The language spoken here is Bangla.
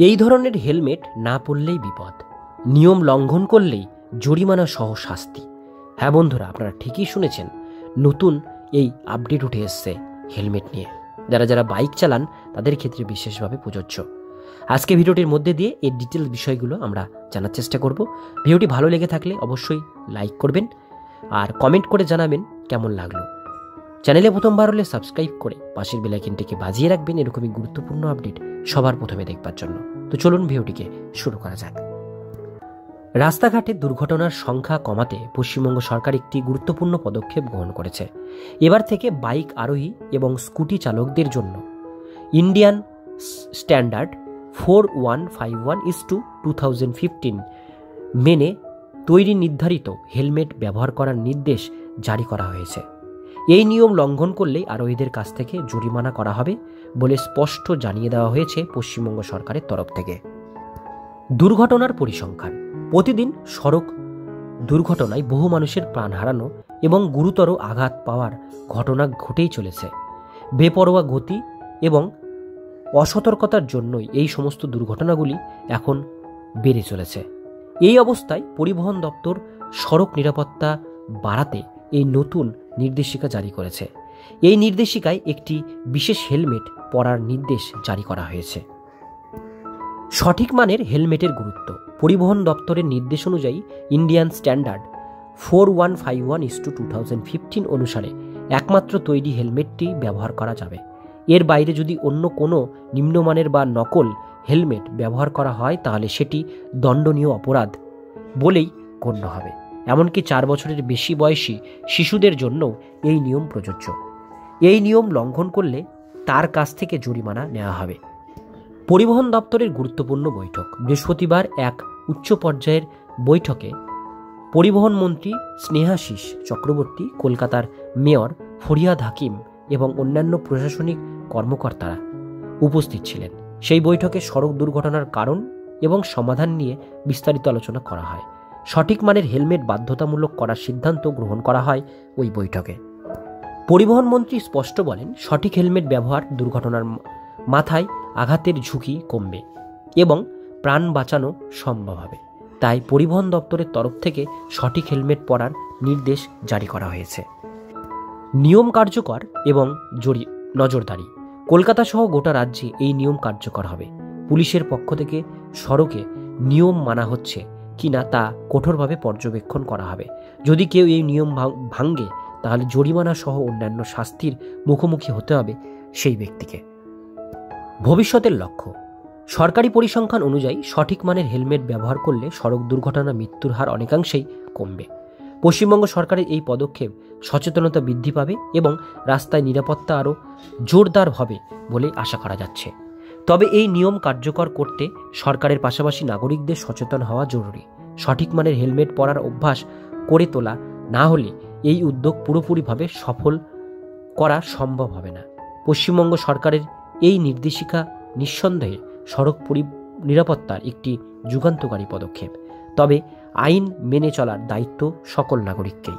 এই ধরনের হেলমেট না পরলেই বিপদ, নিয়ম লঙ্ঘন করলেই জরিমানা সহ শাস্তি। হ্যাঁ বন্ধুরা, আপনারা ঠিকই শুনেছেন, নতুন এই আপডেট উঠে এসছে হেলমেট নিয়ে। যারা যারা বাইক চালান তাদের ক্ষেত্রে বিশেষভাবে প্রযোজ্য। আজকে ভিডিওটির মধ্যে দিয়ে এই ডিটেলস বিষয়গুলো আমরা জানার চেষ্টা করব। ভিডিওটি ভালো লেগে থাকলে অবশ্যই লাইক করবেন আর কমেন্ট করে জানাবেন কেমন লাগলো। চ্যানেলে প্রথমবার হলে সাবস্ক্রাইব করে পাশের বেল আইকনটিকে বাজিয়ে রাখবেন এরকমই গুরুত্বপূর্ণ আপডেট সবার প্রথমে দেখবার জন্য। তো চলুন ভিডিওটিকে শুরু করা যাক। রাস্তাঘাটে দুর্ঘটনার সংখ্যা কমাতে পশ্চিমবঙ্গ সরকার একটি গুরুত্বপূর্ণ পদক্ষেপ গ্রহণ করেছে। এবার থেকে বাইক আরোহী এবং স্কুটি চালকদের জন্য ইন্ডিয়ান স্ট্যান্ডার্ড 4151:2015 মেনে তৈরি নির্ধারিত হেলমেট ব্যবহার করার নির্দেশ জারি করা হয়েছে। এই নিয়ম লঙ্ঘন করলেই আরোহীদের কাছ থেকে জরিমানা করা হবে বলে স্পষ্ট জানিয়ে দেওয়া হয়েছে পশ্চিমবঙ্গ সরকারের তরফ থেকে। দুর্ঘটনার পরিসংখ্যান। প্রতিদিন সড়ক দুর্ঘটনায় বহু মানুষের প্রাণ হারানো এবং গুরুতর আঘাত পাওয়ার ঘটনা ঘটেই চলেছে। বেপরোয়া গতি এবং অসতর্কতার জন্যই এই সমস্ত দুর্ঘটনাগুলি এখন বেড়ে চলেছে। এই অবস্থায় পরিবহন দপ্তর সড়ক নিরাপত্তা বাড়াতে এই নতুন নির্দেশিকা জারি করেছে। এই নির্দেশিকায় একটি বিশেষ হেলমেট পরার নির্দেশ জারি করা হয়েছে। সঠিক মানের হেলমেটের গুরুত্ব। পরিবহন দপ্তরের নির্দেশ অনুযায়ী ইন্ডিয়ান স্ট্যান্ডার্ড 4151:2015 অনুসারে একমাত্র তৈরি হেলমেটটি ব্যবহার করা যাবে। এর বাইরে যদি অন্য কোনো নিম্নমানের বা নকল হেলমেট ব্যবহার করা হয় তাহলে সেটি দণ্ডনীয় অপরাধ বলেই গণ্য হবে। এমনকি 4 বছরের বেশি বয়সী শিশুদের জন্যও এই নিয়ম প্রযোজ্য। এই নিয়ম লঙ্ঘন করলে তার কাছ থেকে জরিমানা নেওয়া হবে। পরিবহন দপ্তরের গুরুত্বপূর্ণ বৈঠক। বৃহস্পতিবার এক উচ্চ পর্যায়ের বৈঠকে পরিবহন মন্ত্রী স্নেহাশিস চক্রবর্তী, কলকাতার মেয়র ফরিয়াদ হাকিম এবং অন্যান্য প্রশাসনিক কর্মকর্তারা উপস্থিত ছিলেন। সেই বৈঠকে সড়ক দুর্ঘটনার কারণ এবং সমাধান নিয়ে বিস্তারিত আলোচনা করা হয়। সঠিক মানের হেলমেট বাধ্যতামূলক করার সিদ্ধান্ত গ্রহণ করা হয় ওই বৈঠকে। পরিবহন মন্ত্রী স্পষ্ট বলেন, সঠিক হেলমেট ব্যবহার দুর্ঘটনার মাথায় আঘাতের ঝুঁকি কমবে এবং প্রাণ বাঁচানো সম্ভব হবে। তাই পরিবহন দপ্তরের তরফ থেকে সঠিক হেলমেট পরার নির্দেশ জারি করা হয়েছে। নিয়ম কার্যকর এবং নজরদারি। কলকাতা সহ গোটা রাজ্যে এই নিয়ম কার্যকর হবে। পুলিশের পক্ষ থেকে সড়কে নিয়ম মানা হচ্ছে কিনা তা কঠোরভাবে পর্যবেক্ষণ করা হবে। যদি কেউ এই নিয়ম ভাঙে তাহলে জরিমানা সহ অন্যান্য শাস্তির মুখোমুখি হতে হবে সেই ব্যক্তিকে। ভবিষ্যতের লক্ষ্য। সরকারি পরিসংখ্যান অনুযায়ী সঠিক মানের হেলমেট ব্যবহার করলে সড়ক দুর্ঘটনা মৃত্যুর হার অনেকাংশেই কমবে। পশ্চিমবঙ্গ সরকারের এই পদক্ষেপ সচেতনতা বৃদ্ধি পাবে এবং রাস্তায় নিরাপত্তা আরও জোরদার হবে বলে আশা করা যাচ্ছে। তবে এই নিয়ম কার্যকর করতে সরকারের পাশাপাশি নাগরিকদের সচেতন হওয়া জরুরি। সঠিক মানের হেলমেট পরার অভ্যাস করে তোলা না হলে এই উদ্যোগ পুরোপুরিভাবে সফল করা সম্ভব হবে না। পশ্চিমবঙ্গ সরকারের এই নির্দেশিকা নিঃসন্দেহে সড়ক নিরাপত্তার একটি যুগান্তকারী পদক্ষেপ। তবে আইন মেনে চলার দায়িত্ব সকল নাগরিককেই।